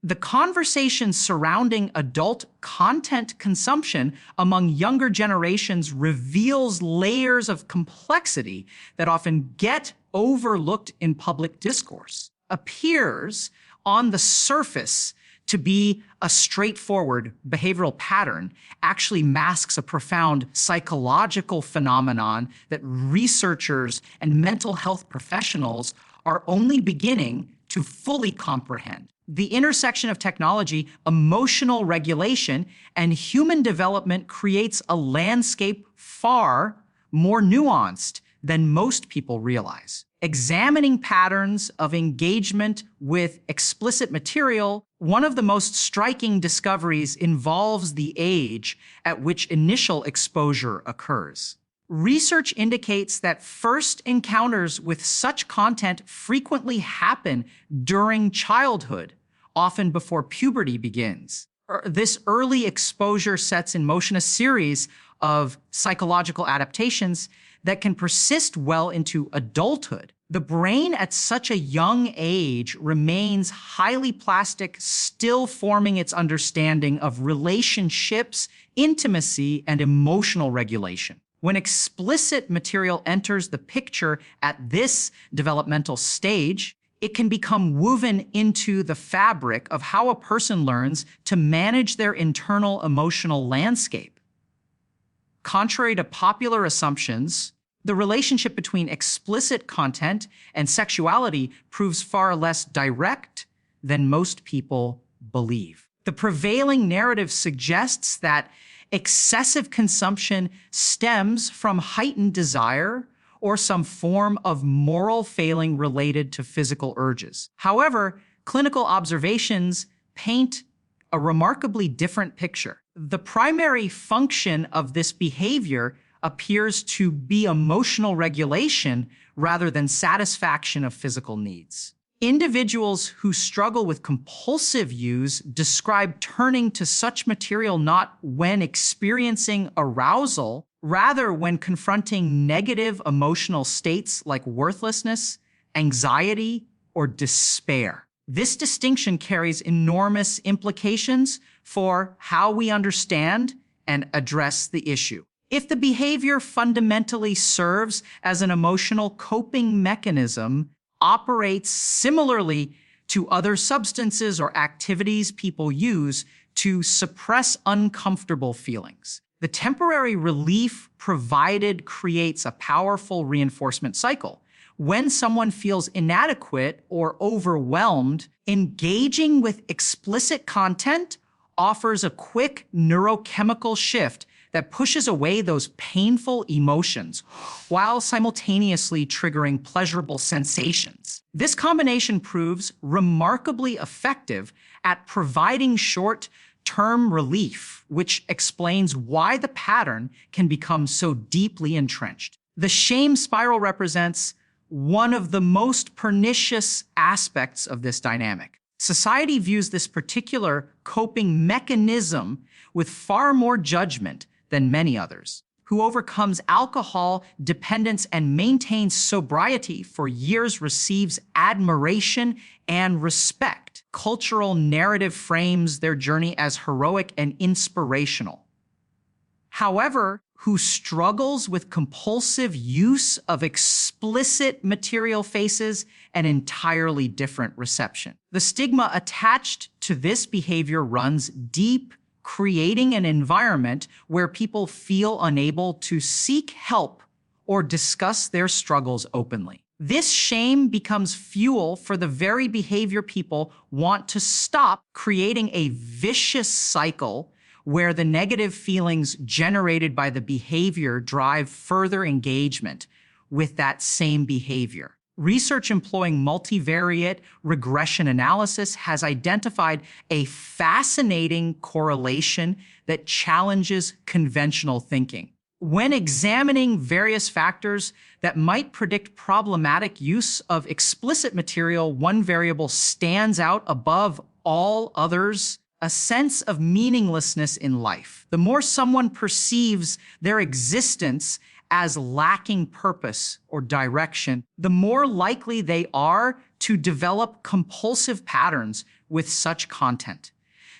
The conversation surrounding adult content consumption among younger generations reveals layers of complexity that often get overlooked in public discourse. Appears on the surface to be a straightforward behavioral pattern actually masks a profound psychological phenomenon that researchers and mental health professionals are only beginning to fully comprehend. The intersection of technology, emotional regulation, and human development creates a landscape far more nuanced than most people realize. Examining patterns of engagement with explicit material, one of the most striking discoveries involves the age at which initial exposure occurs. Research indicates that first encounters with such content frequently happen during childhood, often before puberty begins. This early exposure sets in motion a series of psychological adaptations that can persist well into adulthood. The brain at such a young age remains highly plastic, still forming its understanding of relationships, intimacy, and emotional regulation. When explicit material enters the picture at this developmental stage, it can become woven into the fabric of how a person learns to manage their internal emotional landscape. Contrary to popular assumptions, the relationship between explicit content and sexuality proves far less direct than most people believe. The prevailing narrative suggests that excessive consumption stems from heightened desire or some form of moral failing related to physical urges. However, clinical observations paint a remarkably different picture. The primary function of this behavior appears to be emotional regulation rather than satisfaction of physical needs. Individuals who struggle with compulsive use describe turning to such material not when experiencing arousal, rather when confronting negative emotional states like worthlessness, anxiety, or despair. This distinction carries enormous implications for how we understand and address the issue. If the behavior fundamentally serves as an emotional coping mechanism, operates similarly to other substances or activities people use to suppress uncomfortable feelings, the temporary relief provided creates a powerful reinforcement cycle. When someone feels inadequate or overwhelmed, engaging with explicit content offers a quick neurochemical shift that pushes away those painful emotions while simultaneously triggering pleasurable sensations. This combination proves remarkably effective at providing short-term relief, which explains why the pattern can become so deeply entrenched. The shame spiral represents one of the most pernicious aspects of this dynamic. Society views this particular coping mechanism with far more judgment than many others. Who overcomes alcohol dependence and maintains sobriety for years receives admiration and respect. Cultural narrative frames their journey as heroic and inspirational. However, who struggles with compulsive use of explicit material faces an entirely different reception. The stigma attached to this behavior runs deep, creating an environment where people feel unable to seek help or discuss their struggles openly. This shame becomes fuel for the very behavior people want to stop, creating a vicious cycle where the negative feelings generated by the behavior drive further engagement with that same behavior. Research employing multivariate regression analysis has identified a fascinating correlation that challenges conventional thinking. When examining various factors that might predict problematic use of explicit material, one variable stands out above all others: a sense of meaninglessness in life. The more someone perceives their existence as lacking purpose or direction, the more likely they are to develop compulsive patterns with such content.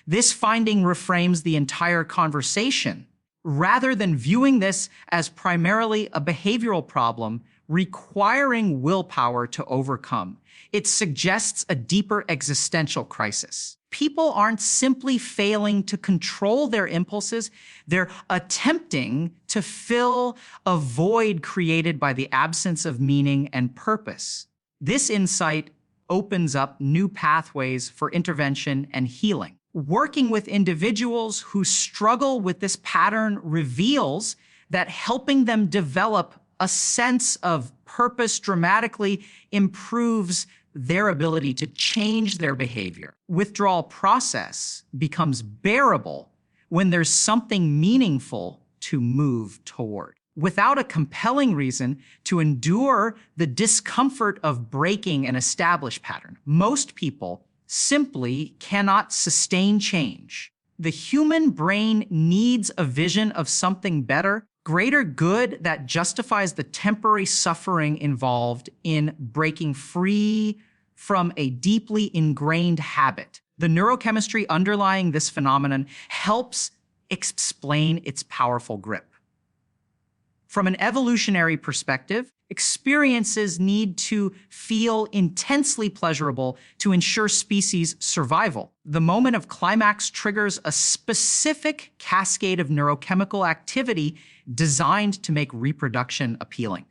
This finding reframes the entire conversation. Rather than viewing this as primarily a behavioral problem requiring willpower to overcome, it suggests a deeper existential crisis. People aren't simply failing to control their impulses, they're attempting to fill a void created by the absence of meaning and purpose. This insight opens up new pathways for intervention and healing. Working with individuals who struggle with this pattern reveals that helping them develop a sense of purpose dramatically improves their ability to change their behavior. Withdrawal process becomes bearable when there's something meaningful to move toward. Without a compelling reason to endure the discomfort of breaking an established pattern, most people simply cannot sustain change. The human brain needs a vision of something better, greater good that justifies the temporary suffering involved in breaking free from a deeply ingrained habit. The neurochemistry underlying this phenomenon helps explain its powerful grip. From an evolutionary perspective, experiences need to feel intensely pleasurable to ensure species survival. The moment of climax triggers a specific cascade of neurochemical activity designed to make reproduction appealing.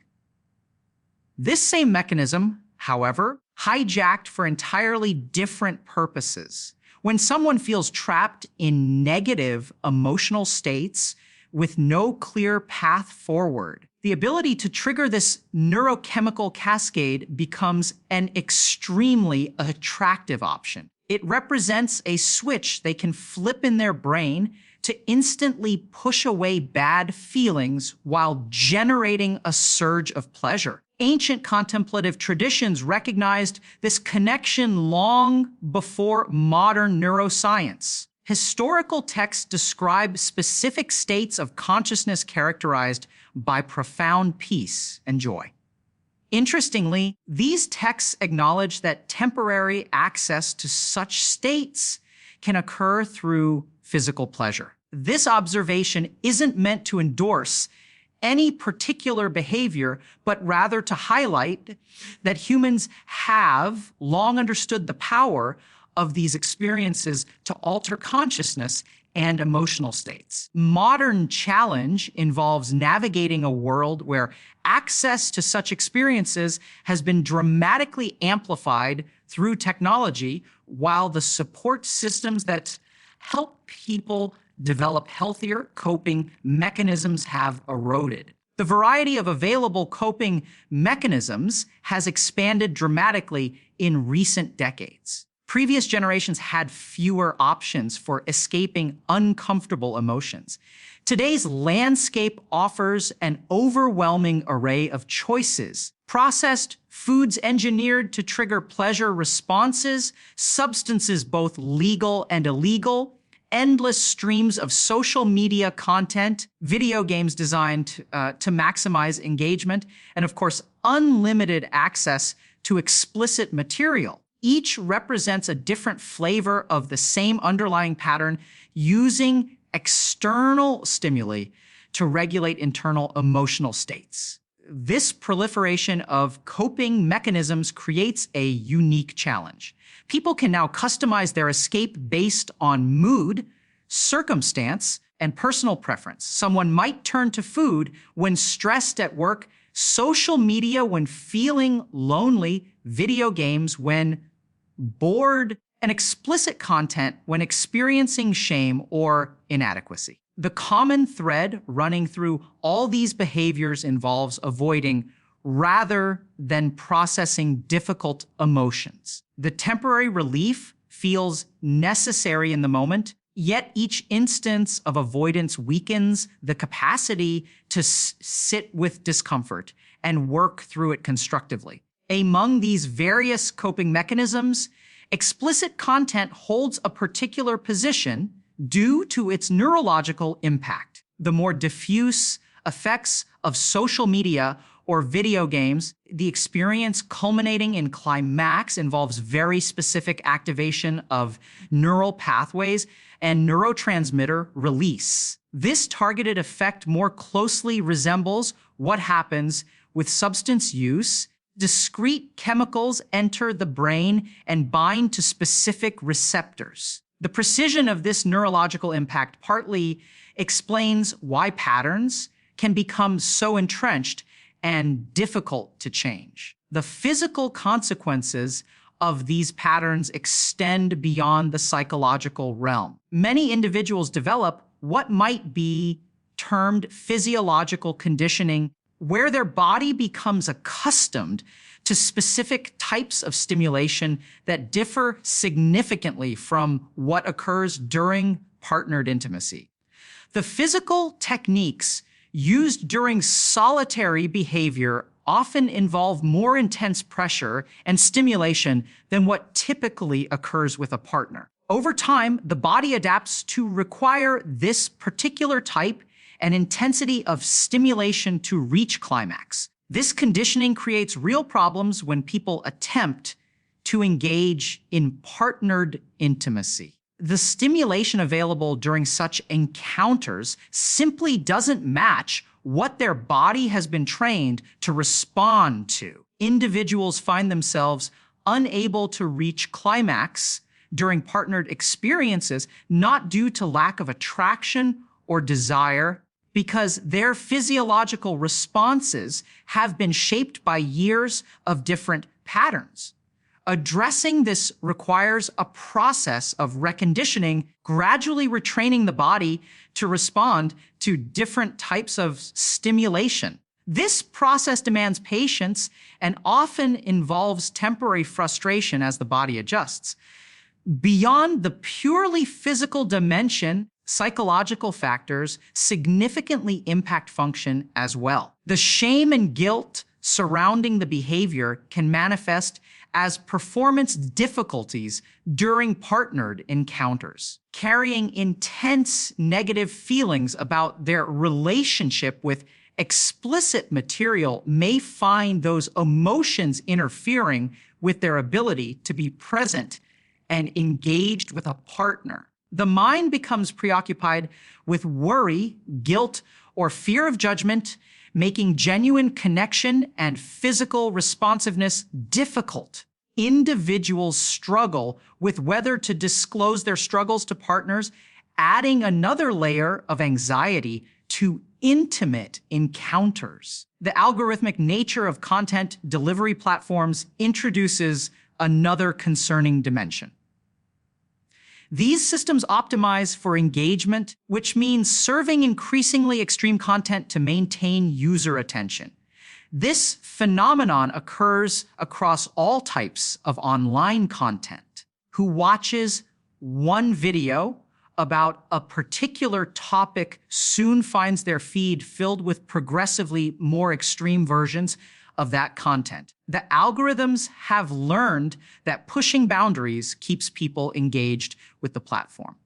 This same mechanism, however, hijacked for entirely different purposes. When someone feels trapped in negative emotional states with no clear path forward, the ability to trigger this neurochemical cascade becomes an extremely attractive option. It represents a switch they can flip in their brain to instantly push away bad feelings while generating a surge of pleasure. Ancient contemplative traditions recognized this connection long before modern neuroscience. Historical texts describe specific states of consciousness characterized by profound peace and joy. Interestingly, these texts acknowledge that temporary access to such states can occur through physical pleasure. This observation isn't meant to endorse any particular behavior, but rather to highlight that humans have long understood the power of these experiences to alter consciousness and emotional states. Modern challenge involves navigating a world where access to such experiences has been dramatically amplified through technology, while the support systems that help people develop healthier coping mechanisms have eroded. The variety of available coping mechanisms has expanded dramatically in recent decades. Previous generations had fewer options for escaping uncomfortable emotions. Today's landscape offers an overwhelming array of choices. Processed foods engineered to trigger pleasure responses, substances both legal and illegal, endless streams of social media content, video games designed to maximize engagement, and of course, unlimited access to explicit material. Each represents a different flavor of the same underlying pattern, using external stimuli to regulate internal emotional states. This proliferation of coping mechanisms creates a unique challenge. People can now customize their escape based on mood, circumstance, and personal preference. Someone might turn to food when stressed at work, social media when feeling lonely, video games when bored, and explicit content when experiencing shame or inadequacy. The common thread running through all these behaviors involves avoiding rather than processing difficult emotions. The temporary relief feels necessary in the moment, yet each instance of avoidance weakens the capacity to sit with discomfort and work through it constructively. Among these various coping mechanisms, explicit content holds a particular position due to its neurological impact. The more diffuse effects of social media or video games, the experience culminating in climax involves very specific activation of neural pathways and neurotransmitter release. This targeted effect more closely resembles what happens with substance use. Discrete chemicals enter the brain and bind to specific receptors. The precision of this neurological impact partly explains why patterns can become so entrenched and difficult to change. The physical consequences of these patterns extend beyond the psychological realm. Many individuals develop what might be termed physiological conditioning, where their body becomes accustomed to specific types of stimulation that differ significantly from what occurs during partnered intimacy. The physical techniques used during solitary behavior often involve more intense pressure and stimulation than what typically occurs with a partner. Over time, the body adapts to require this particular type and intensity of stimulation to reach climax. This conditioning creates real problems when people attempt to engage in partnered intimacy. The stimulation available during such encounters simply doesn't match what their body has been trained to respond to. Individuals find themselves unable to reach climax during partnered experiences, not due to lack of attraction or desire, because their physiological responses have been shaped by years of different patterns. Addressing this requires a process of reconditioning, gradually retraining the body to respond to different types of stimulation. This process demands patience and often involves temporary frustration as the body adjusts. Beyond the purely physical dimension, psychological factors significantly impact function as well. The shame and guilt surrounding the behavior can manifest as performance difficulties during partnered encounters. Carrying intense negative feelings about their relationship with explicit material may find those emotions interfering with their ability to be present and engaged with a partner. The mind becomes preoccupied with worry, guilt, or fear of judgment, making genuine connection and physical responsiveness difficult. Individuals struggle with whether to disclose their struggles to partners, adding another layer of anxiety to intimate encounters. The algorithmic nature of content delivery platforms introduces another concerning dimension. These systems optimize for engagement, which means serving increasingly extreme content to maintain user attention. This phenomenon occurs across all types of online content. Who watches one video about a particular topic soon finds their feed filled with progressively more extreme versions of that content. The algorithms have learned that pushing boundaries keeps people engaged with the platform.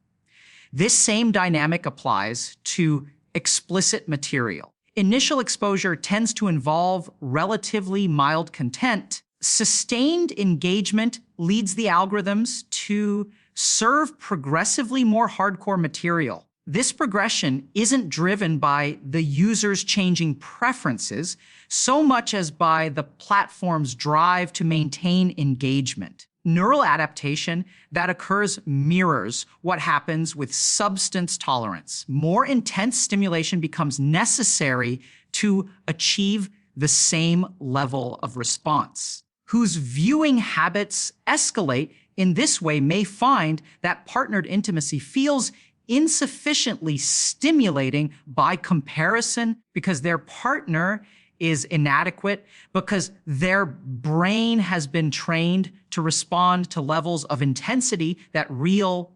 This same dynamic applies to explicit material. Initial exposure tends to involve relatively mild content. Sustained engagement leads the algorithms to serve progressively more hardcore material. This progression isn't driven by the user's changing preferences so much as by the platform's drive to maintain engagement. Neural adaptation that occurs mirrors what happens with substance tolerance. More intense stimulation becomes necessary to achieve the same level of response. Whose viewing habits escalate in this way may find that partnered intimacy feels insufficiently stimulating by comparison because their partner is inadequate, because their brain has been trained to respond to levels of intensity that real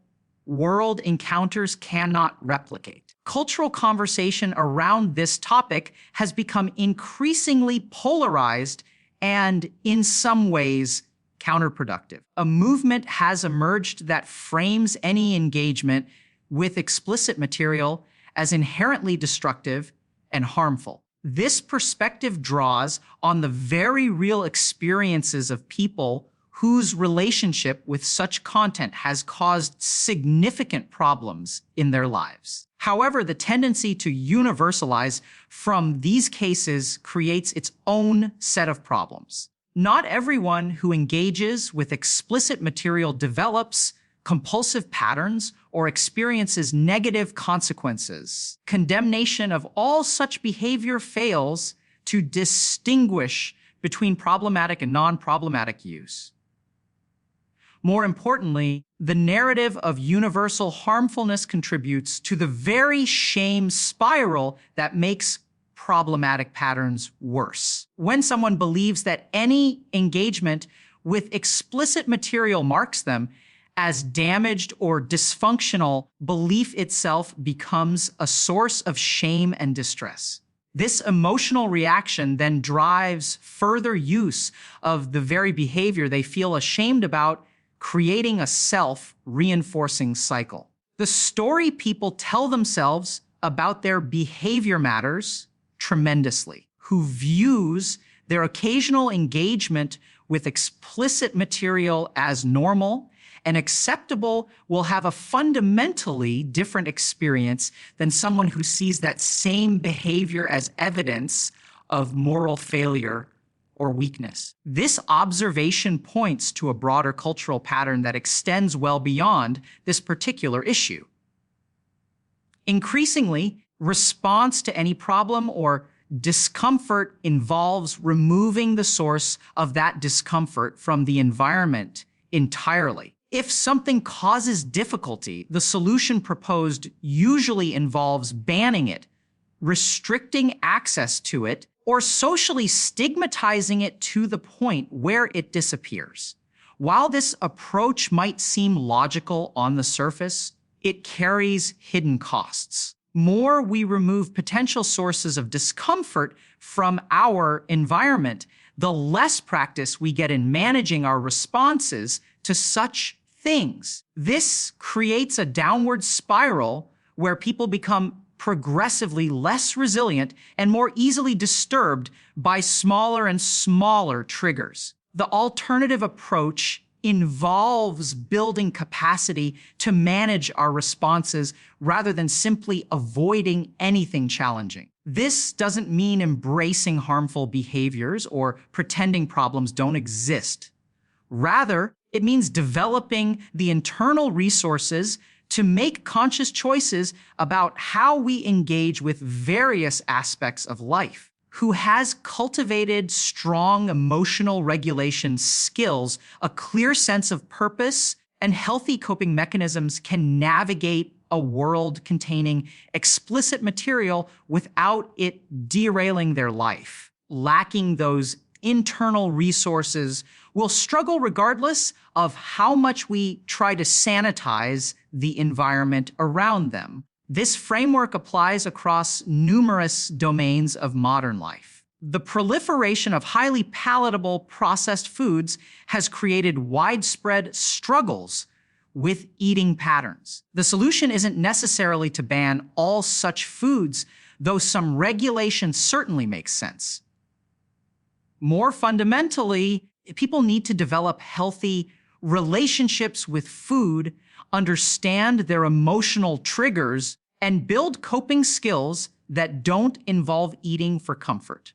world encounters cannot replicate. Cultural conversation around this topic has become increasingly polarized and, in some ways, counterproductive. A movement has emerged that frames any engagement with explicit material as inherently destructive and harmful. This perspective draws on the very real experiences of people whose relationship with such content has caused significant problems in their lives. However, the tendency to universalize from these cases creates its own set of problems. Not everyone who engages with explicit material develops compulsive patterns or experiences negative consequences. Condemnation of all such behavior fails to distinguish between problematic and non-problematic use. More importantly, the narrative of universal harmfulness contributes to the very shame spiral that makes problematic patterns worse. When someone believes that any engagement with explicit material marks them as damaged or dysfunctional, belief itself becomes a source of shame and distress. This emotional reaction then drives further use of the very behavior they feel ashamed about, creating a self-reinforcing cycle. The story people tell themselves about their behavior matters tremendously. Who views their occasional engagement with explicit material as normal and acceptable will have a fundamentally different experience than someone who sees that same behavior as evidence of moral failure or weakness. This observation points to a broader cultural pattern that extends well beyond this particular issue. Increasingly, response to any problem or discomfort involves removing the source of that discomfort from the environment entirely. If something causes difficulty, the solution proposed usually involves banning it, restricting access to it, or socially stigmatizing it to the point where it disappears. While this approach might seem logical on the surface, it carries hidden costs. More we remove potential sources of discomfort from our environment, the less practice we get in managing our responses to such things. This creates a downward spiral where people become progressively less resilient and more easily disturbed by smaller and smaller triggers. The alternative approach involves building capacity to manage our responses rather than simply avoiding anything challenging. This doesn't mean embracing harmful behaviors or pretending problems don't exist. Rather, it means developing the internal resources to make conscious choices about how we engage with various aspects of life. Who has cultivated strong emotional regulation skills, a clear sense of purpose, and healthy coping mechanisms can navigate a world containing explicit material without it derailing their life. Lacking those internal resources will struggle regardless of how much we try to sanitize the environment around them. This framework applies across numerous domains of modern life. The proliferation of highly palatable processed foods has created widespread struggles with eating patterns. The solution isn't necessarily to ban all such foods, though some regulation certainly makes sense. More fundamentally, people need to develop healthy relationships with food, understand their emotional triggers, and build coping skills that don't involve eating for comfort.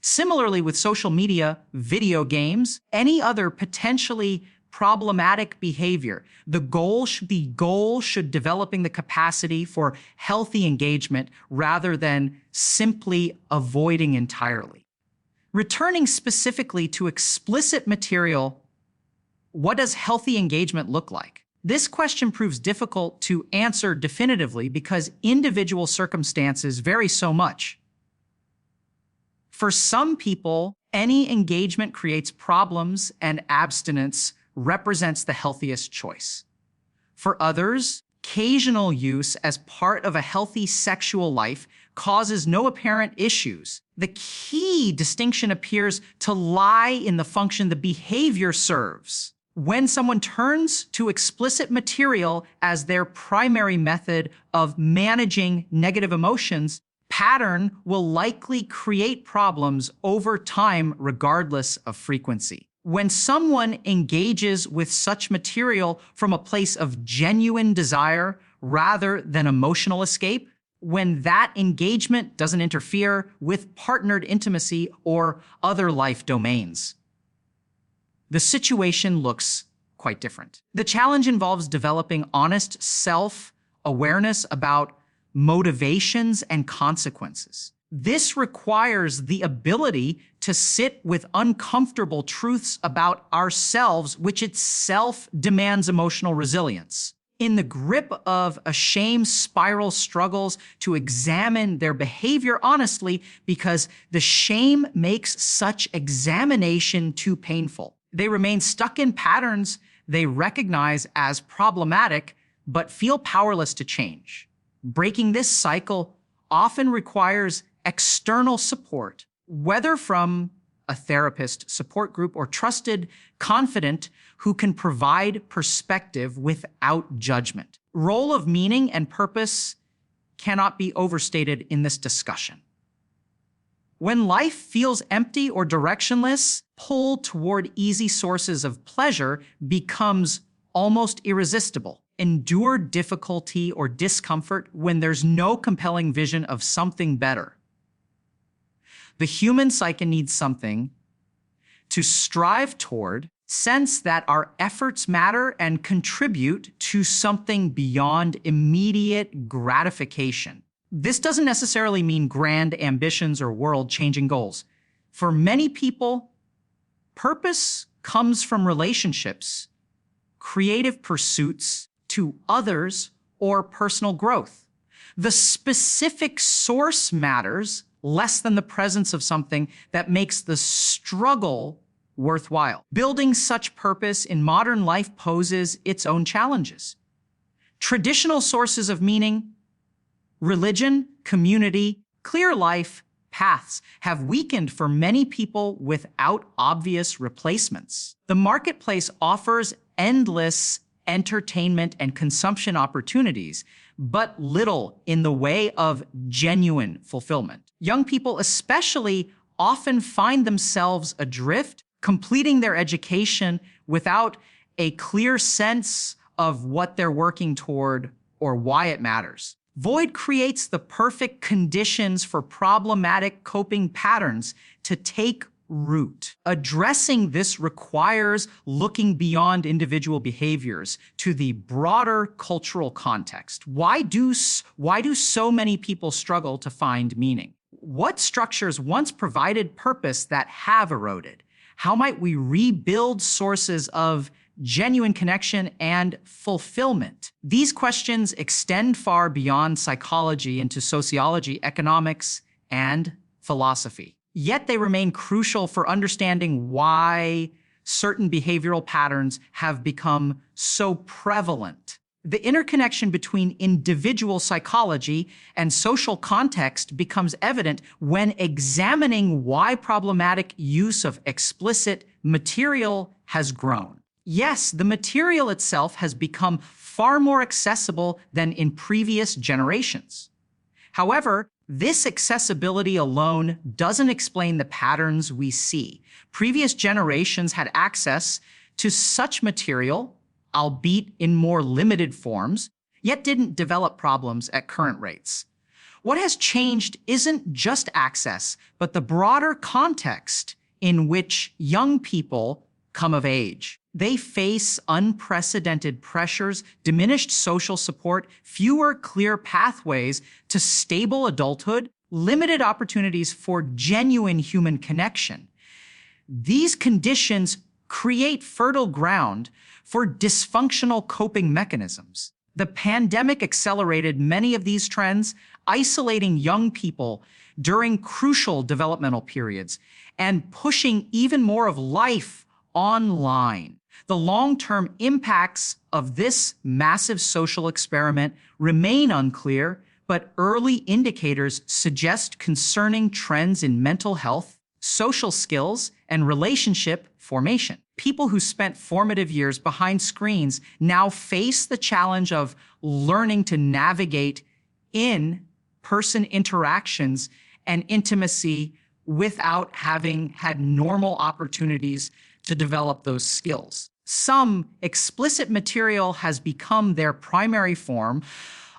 Similarly, with social media, video games, any other potentially problematic behavior, the goal should developing the capacity for healthy engagement rather than simply avoiding entirely. Returning specifically to explicit material, what does healthy engagement look like? This question proves difficult to answer definitively because individual circumstances vary so much. For some people, any engagement creates problems and abstinence represents the healthiest choice. For others, occasional use as part of a healthy sexual life causes no apparent issues. The key distinction appears to lie in the function the behavior serves. When someone turns to explicit material as their primary method of managing negative emotions, pattern will likely create problems over time regardless of frequency. When someone engages with such material from a place of genuine desire rather than emotional escape, when that engagement doesn't interfere with partnered intimacy or other life domains, the situation looks quite different. The challenge involves developing honest self-awareness about motivations and consequences. This requires the ability to sit with uncomfortable truths about ourselves, which itself demands emotional resilience. In the grip of a shame spiral, struggles to examine their behavior honestly because the shame makes such examination too painful. They remain stuck in patterns they recognize as problematic, but feel powerless to change. Breaking this cycle often requires external support, whether from a therapist, support group, or trusted confidant who can provide perspective without judgment. Role of meaning and purpose cannot be overstated in this discussion. When life feels empty or directionless, pull toward easy sources of pleasure becomes almost irresistible. Endure difficulty or discomfort when there's no compelling vision of something better. The human psyche needs something to strive toward, sense that our efforts matter, and contribute to something beyond immediate gratification. This doesn't necessarily mean grand ambitions or world-changing goals. For many people, purpose comes from relationships, creative pursuits, to others, or personal growth. The specific source matters less than the presence of something that makes the struggle worthwhile. Building such purpose in modern life poses its own challenges. Traditional sources of meaning, religion, community, clear life paths have weakened for many people without obvious replacements. The marketplace offers endless entertainment and consumption opportunities, but little in the way of genuine fulfillment. Young people especially often find themselves adrift, completing their education without a clear sense of what they're working toward or why it matters. Void creates the perfect conditions for problematic coping patterns to take root. Addressing this requires looking beyond individual behaviors to the broader cultural context. Why do so many people struggle to find meaning? What structures once provided purpose that have eroded? How might we rebuild sources of genuine connection and fulfillment? These questions extend far beyond psychology into sociology, economics, and philosophy. Yet they remain crucial for understanding why certain behavioral patterns have become so prevalent. The interconnection between individual psychology and social context becomes evident when examining why problematic use of explicit material has grown. Yes, the material itself has become far more accessible than in previous generations. However, this accessibility alone doesn't explain the patterns we see. Previous generations had access to such material, albeit in more limited forms, yet didn't develop problems at current rates. What has changed isn't just access, but the broader context in which young people come of age. They face unprecedented pressures, diminished social support, fewer clear pathways to stable adulthood, limited opportunities for genuine human connection. These conditions create fertile ground for dysfunctional coping mechanisms. The pandemic accelerated many of these trends, isolating young people during crucial developmental periods and pushing even more of life online. The long-term impacts of this massive social experiment remain unclear, but early indicators suggest concerning trends in mental health, social skills, and relationship formation. People who spent formative years behind screens now face the challenge of learning to navigate in person interactions and intimacy without having had normal opportunities to develop those skills. Some explicit material has become their primary form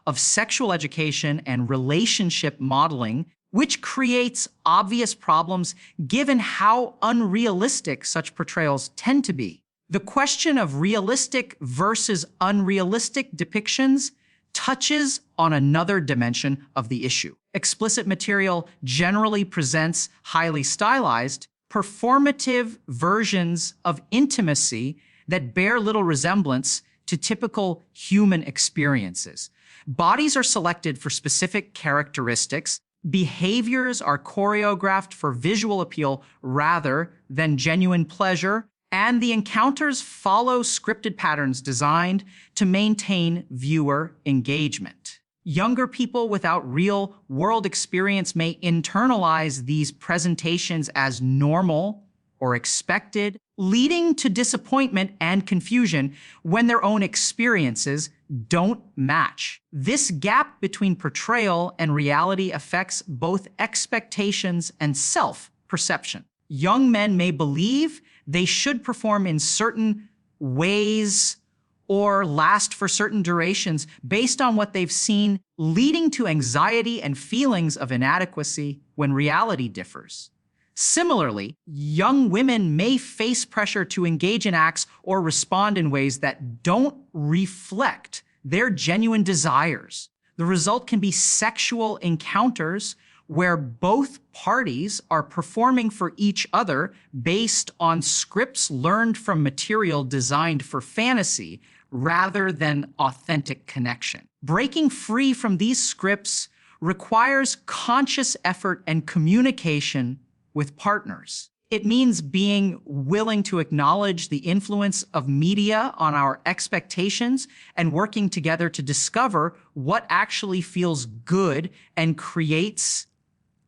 of sexual education and relationship modeling, which creates obvious problems given how unrealistic such portrayals tend to be. The question of realistic versus unrealistic depictions touches on another dimension of the issue. Explicit material generally presents highly stylized, performative versions of intimacy that bear little resemblance to typical human experiences. Bodies are selected for specific characteristics. Behaviors are choreographed for visual appeal rather than genuine pleasure, and the encounters follow scripted patterns designed to maintain viewer engagement. Younger people without real-world experience may internalize these presentations as normal or expected, leading to disappointment and confusion when their own experiences don't match. This gap between portrayal and reality affects both expectations and self-perception. Young men may believe they should perform in certain ways or last for certain durations based on what they've seen, leading to anxiety and feelings of inadequacy when reality differs. Similarly, young women may face pressure to engage in acts or respond in ways that don't reflect their genuine desires. The result can be sexual encounters where both parties are performing for each other based on scripts learned from material designed for fantasy rather than authentic connection. Breaking free from these scripts requires conscious effort and communication with partners. It means being willing to acknowledge the influence of media on our expectations and working together to discover what actually feels good and creates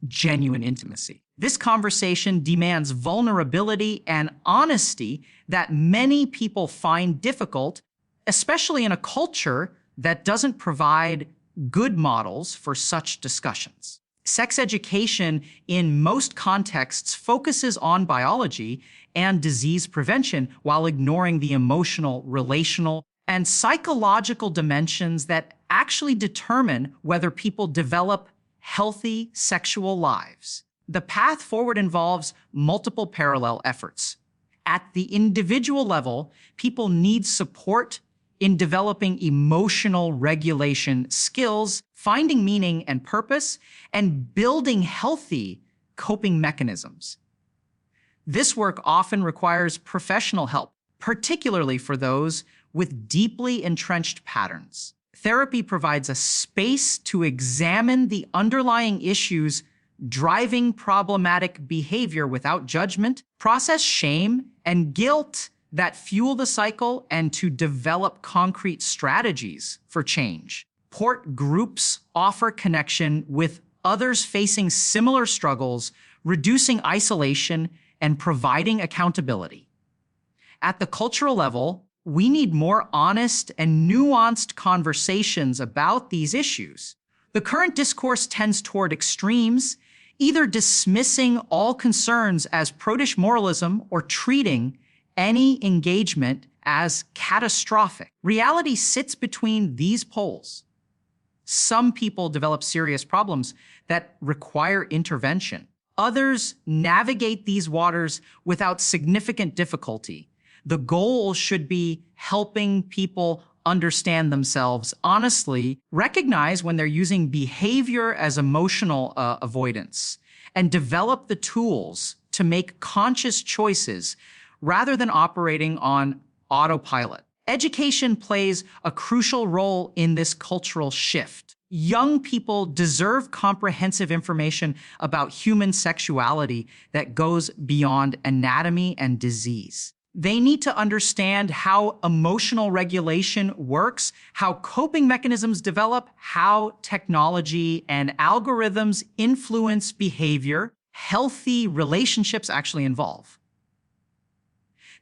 genuine intimacy. This conversation demands vulnerability and honesty that many people find difficult, especially in a culture that doesn't provide good models for such discussions. Sex education in most contexts focuses on biology and disease prevention while ignoring the emotional, relational, and psychological dimensions that actually determine whether people develop healthy sexual lives. The path forward involves multiple parallel efforts. At the individual level, people need support in developing emotional regulation skills, finding meaning and purpose, and building healthy coping mechanisms. This work often requires professional help, particularly for those with deeply entrenched patterns. Therapy provides a space to examine the underlying issues driving problematic behavior without judgment, process shame and guilt that fuel the cycle, and to develop concrete strategies for change. Support groups offer connection with others facing similar struggles, reducing isolation and providing accountability. At the cultural level, we need more honest and nuanced conversations about these issues. The current discourse tends toward extremes, either dismissing all concerns as prudish moralism or treating any engagement as catastrophic. Reality sits between these poles. Some people develop serious problems that require intervention. Others navigate these waters without significant difficulty. The goal should be helping people understand themselves honestly, recognize when they're using behavior as emotional avoidance, and develop the tools to make conscious choices rather than operating on autopilot. Education plays a crucial role in this cultural shift. Young people deserve comprehensive information about human sexuality that goes beyond anatomy and disease. They need to understand how emotional regulation works, how coping mechanisms develop, how technology and algorithms influence behavior, healthy relationships actually involve.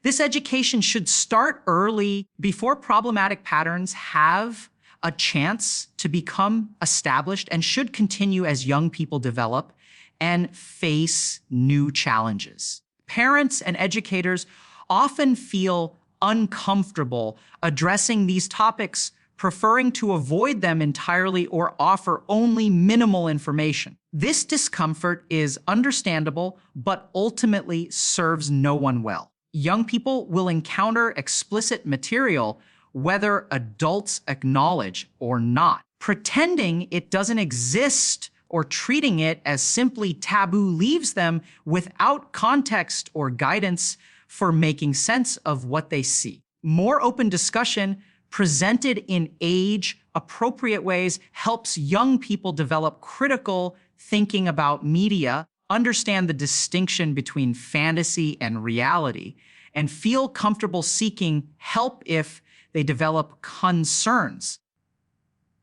This education should start early before problematic patterns have a chance to become established and should continue as young people develop and face new challenges. Parents and educators often feel uncomfortable addressing these topics, preferring to avoid them entirely or offer only minimal information. This discomfort is understandable, but ultimately serves no one well. Young people will encounter explicit material whether adults acknowledge or not. Pretending it doesn't exist or treating it as simply taboo leaves them without context or guidance for making sense of what they see. More open discussion presented in age-appropriate ways helps young people develop critical thinking about media, understand the distinction between fantasy and reality, and feel comfortable seeking help if they develop concerns.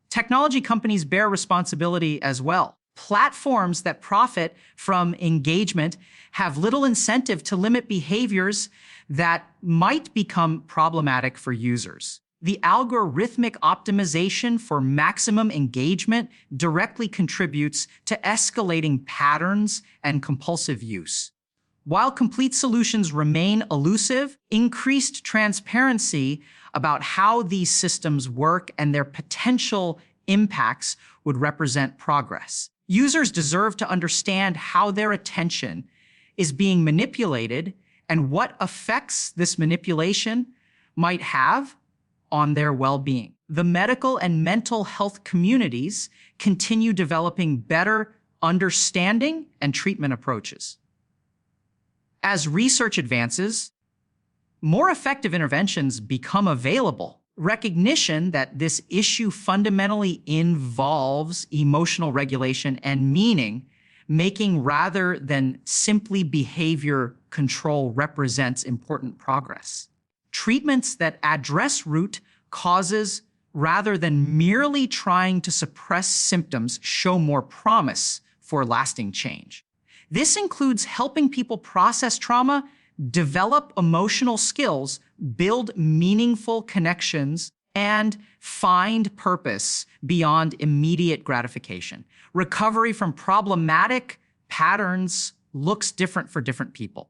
Technology companies bear responsibility as well. Platforms that profit from engagement have little incentive to limit behaviors that might become problematic for users. The algorithmic optimization for maximum engagement directly contributes to escalating patterns and compulsive use. While complete solutions remain elusive, increased transparency about how these systems work and their potential impacts would represent progress. Users deserve to understand how their attention is being manipulated and what effects this manipulation might have on their well-being. The medical and mental health communities continue developing better understanding and treatment approaches. As research advances, more effective interventions become available. Recognition that this issue fundamentally involves emotional regulation and meaning making rather than simply behavior control represents important progress. Treatments that address root causes rather than merely trying to suppress symptoms show more promise for lasting change. This includes helping people process trauma, develop emotional skills, build meaningful connections, and find purpose beyond immediate gratification. Recovery from problematic patterns looks different for different people.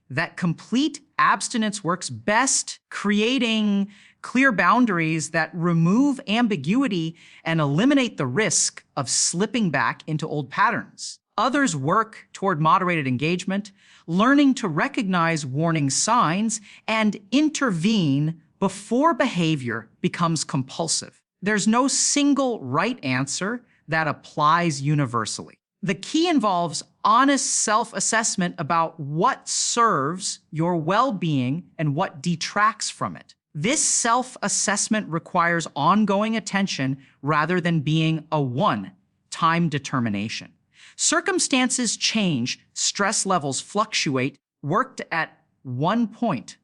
That complete abstinence works best, creating clear boundaries that remove ambiguity and eliminate the risk of slipping back into old patterns. Others work toward moderated engagement, learning to recognize warning signs and intervene before behavior becomes compulsive. There's no single right answer that applies universally. The key involves honest self-assessment about what serves your well-being and what detracts from it. This self-assessment requires ongoing attention rather than being a one-time determination. Circumstances change, stress levels fluctuate, worked at one point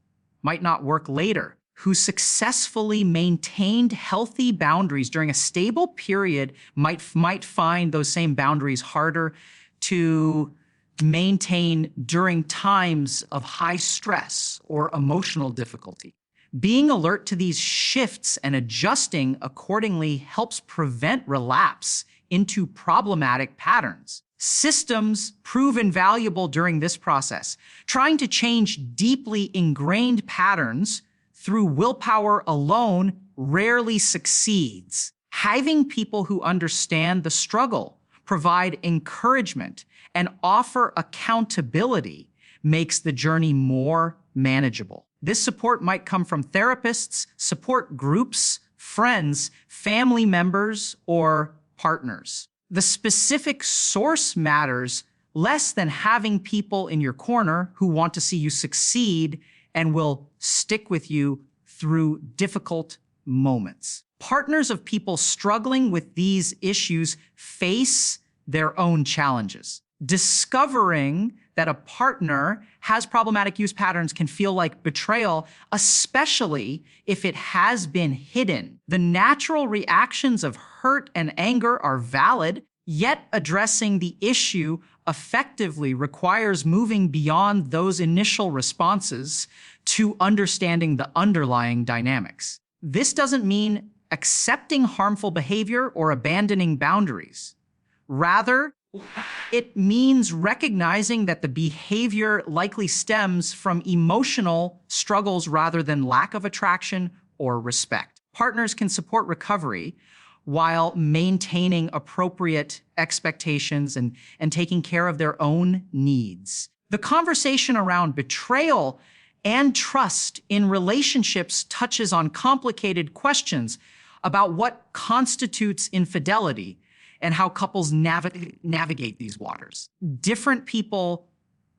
might not work later. Who successfully maintained healthy boundaries during a stable period might find those same boundaries harder to maintain during times of high stress or emotional difficulty. Being alert to these shifts and adjusting accordingly helps prevent relapse into problematic patterns. Systems prove invaluable during this process. Trying to change deeply ingrained patterns through willpower alone rarely succeeds. Having people who understand the struggle, provide encouragement, and offer accountability makes the journey more manageable. This support might come from therapists, support groups, friends, family members, or partners. The specific source matters less than having people in your corner who want to see you succeed and will stick with you through difficult moments. Partners of people struggling with these issues face their own challenges. Discovering that a partner has problematic use patterns can feel like betrayal, especially if it has been hidden. The natural reactions of hurt and anger are valid, yet addressing the issue effectively requires moving beyond those initial responses to understanding the underlying dynamics. This doesn't mean accepting harmful behavior or abandoning boundaries. Rather, it means recognizing that the behavior likely stems from emotional struggles rather than lack of attraction or respect. Partners can support recovery while maintaining appropriate expectations and taking care of their own needs. The conversation around betrayal and trust in relationships touches on complicated questions about what constitutes infidelity and how couples navigate these waters. Different people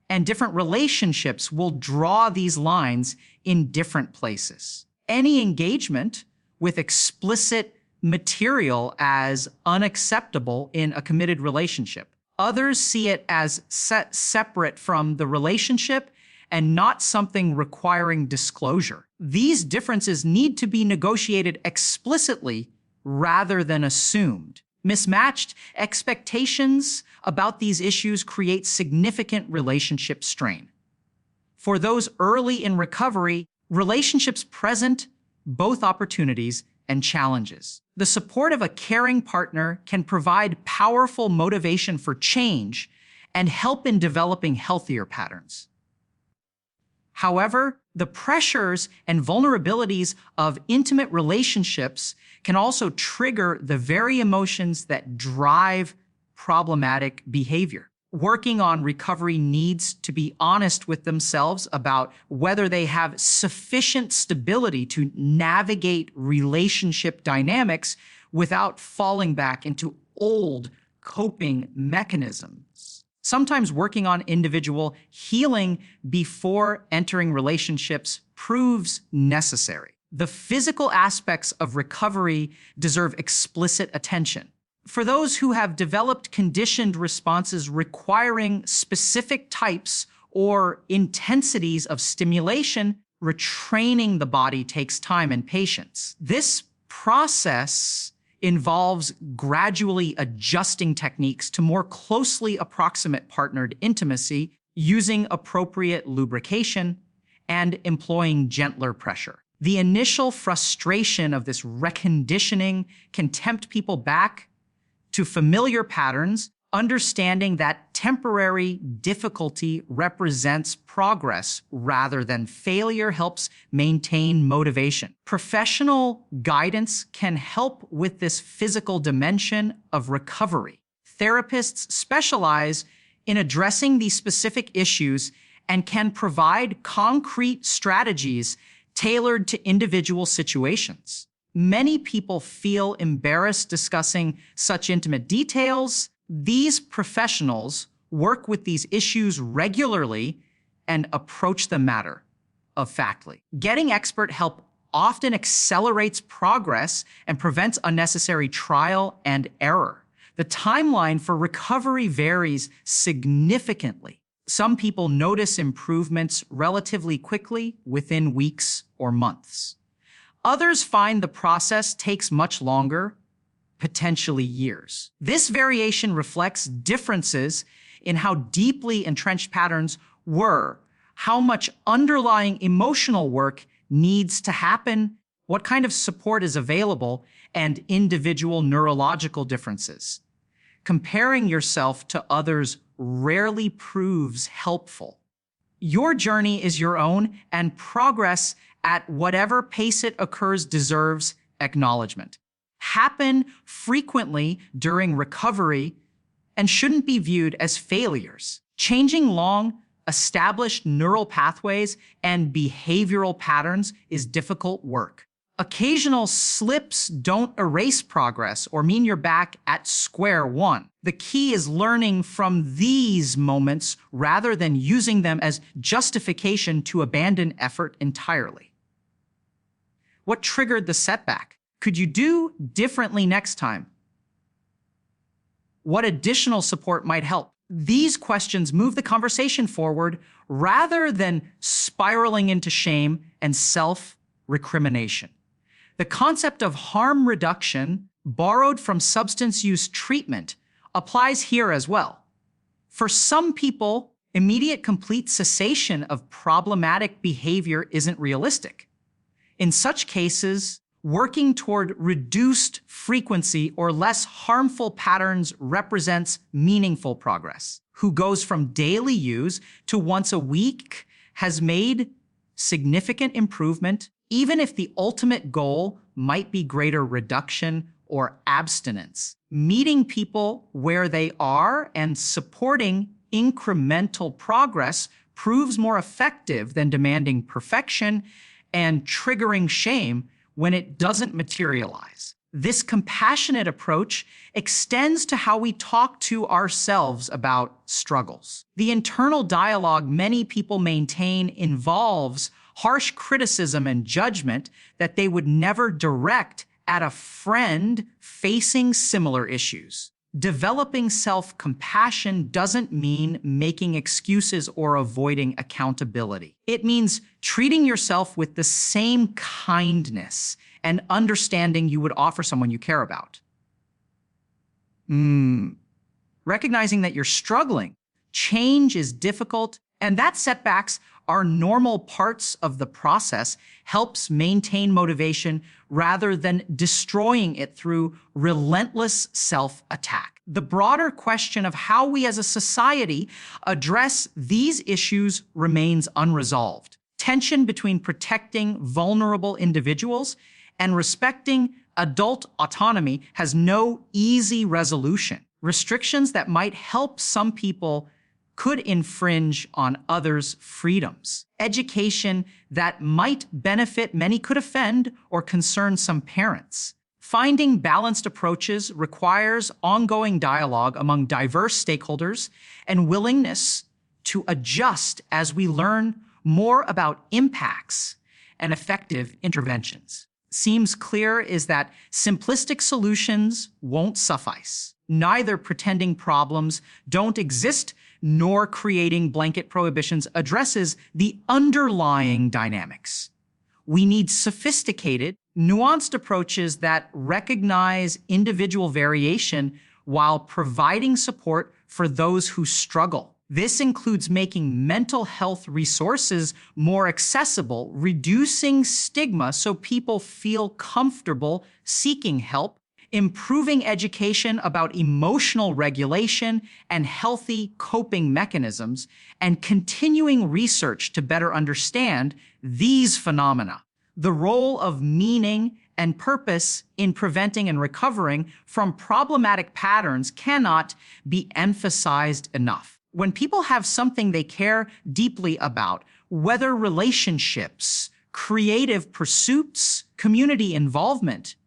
and different relationships will draw these lines in different places. Any engagement with explicit material as unacceptable in a committed relationship. Others see it as separate from the relationship and not something requiring disclosure. These differences need to be negotiated explicitly rather than assumed. Mismatched expectations about these issues create significant relationship strain. For those early in recovery, relationships present both opportunities and challenges. The support of a caring partner can provide powerful motivation for change and help in developing healthier patterns. However, the pressures and vulnerabilities of intimate relationships can also trigger the very emotions that drive problematic behavior. Working on recovery needs to be honest with themselves about whether they have sufficient stability to navigate relationship dynamics without falling back into old coping mechanisms. Sometimes working on individual healing before entering relationships proves necessary. The physical aspects of recovery deserve explicit attention. For those who have developed conditioned responses requiring specific types or intensities of stimulation, retraining the body takes time and patience. This process involves gradually adjusting techniques to more closely approximate partnered intimacy, using appropriate lubrication, and employing gentler pressure. The initial frustration of this reconditioning can tempt people back to familiar patterns, understanding that temporary difficulty represents progress rather than failure helps maintain motivation. Professional guidance can help with this physical dimension of recovery. Therapists specialize in addressing these specific issues and can provide concrete strategies tailored to individual situations. Many people feel embarrassed discussing such intimate details. These professionals work with these issues regularly and approach the matter of factly. Getting expert help often accelerates progress and prevents unnecessary trial and error. The timeline for recovery varies significantly. Some people notice improvements relatively quickly within weeks or months. Others find the process takes much longer, potentially years. This variation reflects differences in how deeply entrenched patterns were, how much underlying emotional work needs to happen, what kind of support is available, and individual neurological differences. Comparing yourself to others rarely proves helpful. Your journey is your own, and progress at whatever pace it occurs deserves acknowledgement. Happen frequently during recovery and shouldn't be viewed as failures. Changing long-established neural pathways and behavioral patterns is difficult work. Occasional slips don't erase progress or mean you're back at square one. The key is learning from these moments rather than using them as justification to abandon effort entirely. What triggered the setback? Could you do differently next time? What additional support might help? These questions move the conversation forward rather than spiraling into shame and self-recrimination. The concept of harm reduction, borrowed from substance use treatment, applies here as well. For some people, immediate complete cessation of problematic behavior isn't realistic. In such cases, Working toward reduced frequency or less harmful patterns represents meaningful progress. Who goes from daily use to once a week has made significant improvement, even if the ultimate goal might be greater reduction or abstinence. Meeting people where they are and supporting incremental progress proves more effective than demanding perfection and triggering shame when it doesn't materialize. This compassionate approach extends to how we talk to ourselves about struggles. The internal dialogue many people maintain involves harsh criticism and judgment that they would never direct at a friend facing similar issues. Developing self-compassion doesn't mean making excuses or avoiding accountability. It means treating yourself with the same kindness and understanding you would offer someone you care about. Recognizing that you're struggling, change is difficult, and that setbacks are normal parts of the process helps maintain motivation rather than destroying it through relentless self-attack. The broader question of how we as a society address these issues remains unresolved. Tension between protecting vulnerable individuals and respecting adult autonomy has no easy resolution. Restrictions that might help some people could infringe on others' freedoms. Education that might benefit many could offend or concern some parents. Finding balanced approaches requires ongoing dialogue among diverse stakeholders and willingness to adjust as we learn more about impacts and effective interventions. Seems clear is that simplistic solutions won't suffice. Neither pretending problems don't exist nor creating blanket prohibitions addresses the underlying dynamics. We need sophisticated, nuanced approaches that recognize individual variation while providing support for those who struggle. This includes making mental health resources more accessible, reducing stigma so people feel comfortable seeking help, improving education about emotional regulation and healthy coping mechanisms, and continuing research to better understand these phenomena. The role of meaning and purpose in preventing and recovering from problematic patterns cannot be emphasized enough. When people have something they care deeply about, whether relationships, creative pursuits, community involvement,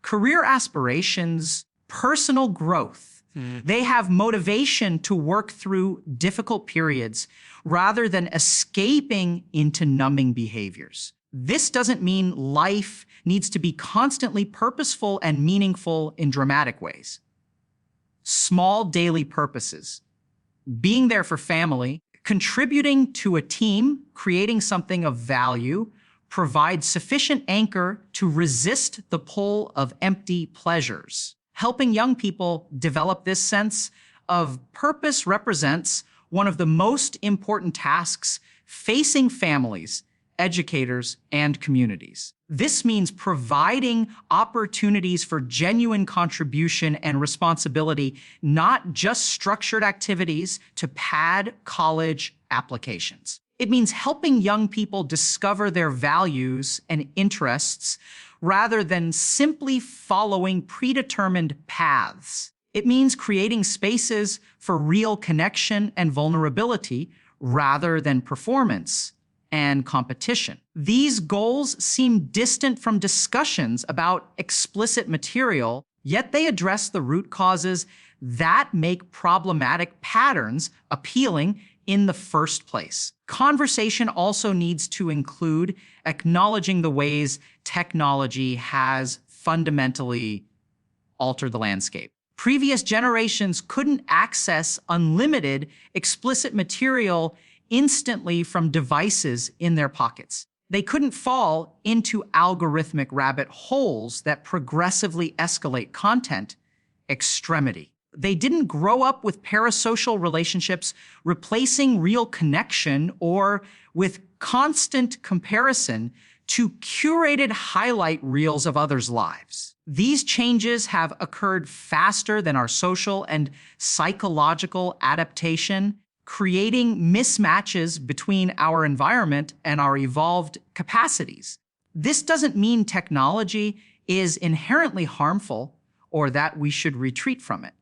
career aspirations, personal growth, they have motivation to work through difficult periods rather than escaping into numbing behaviors. This doesn't mean life needs to be constantly purposeful and meaningful in dramatic ways. Small daily purposes, being there for family, contributing to a team, creating something of value, provide sufficient anchor to resist the pull of empty pleasures. Helping young people develop this sense of purpose represents one of the most important tasks facing families, educators, and communities. This means providing opportunities for genuine contribution and responsibility, not just structured activities to pad college applications. It means helping young people discover their values and interests rather than simply following predetermined paths. It means creating spaces for real connection and vulnerability rather than performance and competition. These goals seem distant from discussions about explicit material, yet they address the root causes that make problematic patterns appealing in the first place. Conversation also needs to include acknowledging the ways technology has fundamentally altered the landscape. Previous generations couldn't access unlimited explicit material instantly from devices in their pockets. They couldn't fall into algorithmic rabbit holes that progressively escalate content extremity. They didn't grow up with parasocial relationships replacing real connection or with constant comparison to curated highlight reels of others' lives. These changes have occurred faster than our social and psychological adaptation, creating mismatches between our environment and our evolved capacities. This doesn't mean technology is inherently harmful or that we should retreat from it.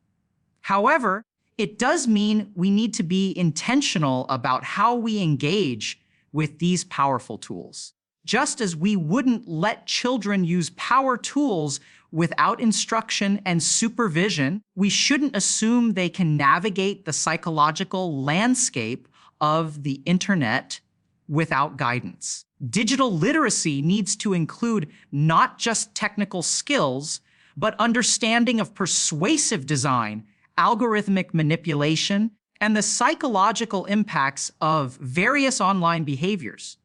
However, it does mean we need to be intentional about how we engage with these powerful tools. Just as we wouldn't let children use power tools without instruction and supervision, we shouldn't assume they can navigate the psychological landscape of the internet without guidance. Digital literacy needs to include not just technical skills, but understanding of persuasive design, algorithmic manipulation, and the psychological impacts of various online behaviors.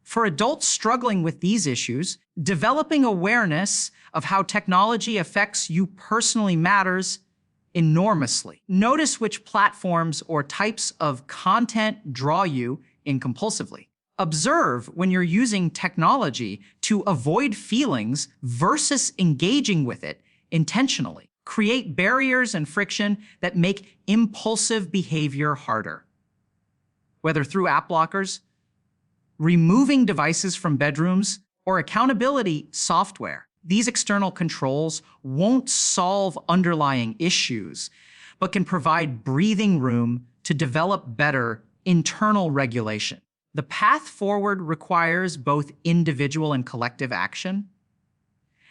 For adults struggling with these issues, developing awareness of how technology affects you personally matters enormously. Notice which platforms or types of content draw you in compulsively. Observe when you're using technology to avoid feelings versus engaging with it intentionally. Create barriers and friction that make impulsive behavior harder. Whether through app blockers, removing devices from bedrooms, or accountability software. These external controls won't solve underlying issues, but can provide breathing room to develop better internal regulation. The path forward requires both individual and collective action.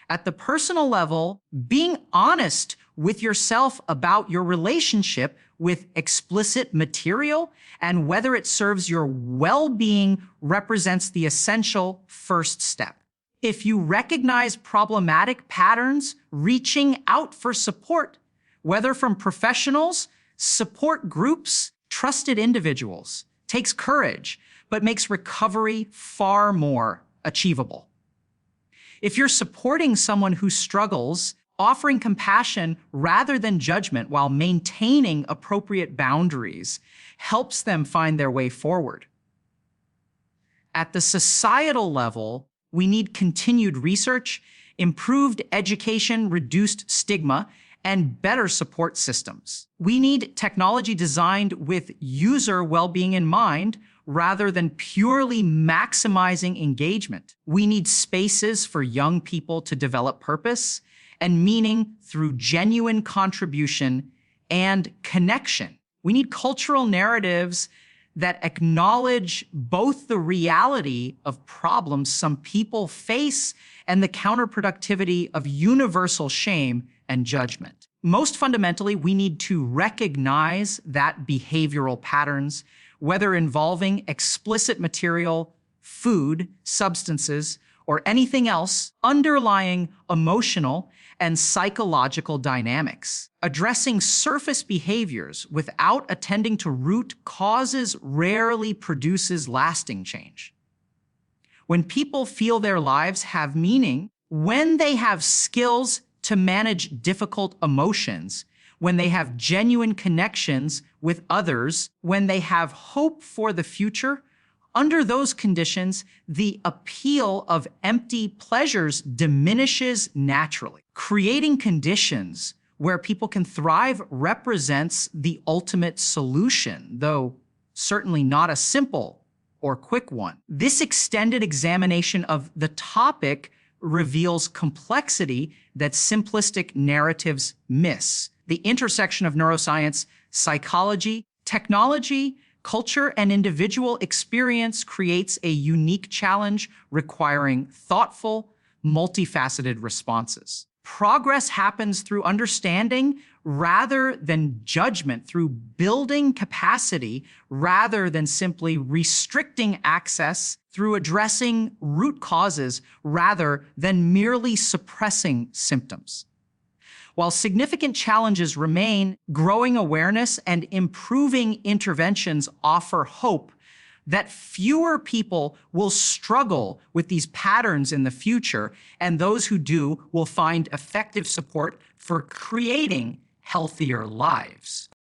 At the personal level, being honest with yourself about your relationship with explicit material and whether it serves your well-being represents the essential first step. If you recognize problematic patterns, reaching out for support, whether from professionals, support groups, trusted individuals, takes courage, but makes recovery far more achievable. If you're supporting someone who struggles, offering compassion rather than judgment while maintaining appropriate boundaries helps them find their way forward. At the societal level, we need continued research, improved education, reduced stigma, and better support systems. We need technology designed with user well-being in mind rather than purely maximizing engagement. We need spaces for young people to develop purpose and meaning through genuine contribution and connection. We need cultural narratives that acknowledge both the reality of problems some people face and the counterproductivity of universal shame and judgment. Most fundamentally, we need to recognize that behavioral patterns, whether involving explicit material, food, substances, or anything else, underlying emotional and psychological dynamics. Addressing surface behaviors without attending to root causes rarely produces lasting change. When people feel their lives have meaning, when they have skills to manage difficult emotions, when they have genuine connections with others, when they have hope for the future, under those conditions, the appeal of empty pleasures diminishes naturally. Creating conditions where people can thrive represents the ultimate solution, though certainly not a simple or quick one. This extended examination of the topic reveals complexity that simplistic narratives miss. The intersection of neuroscience, psychology, technology, culture, and individual experience creates a unique challenge requiring thoughtful, multifaceted responses. Progress happens through understanding rather than judgment, through building capacity rather than simply restricting access, through addressing root causes rather than merely suppressing symptoms. While significant challenges remain, growing awareness and improving interventions offer hope that fewer people will struggle with these patterns in the future, and those who do will find effective support for creating healthier lives.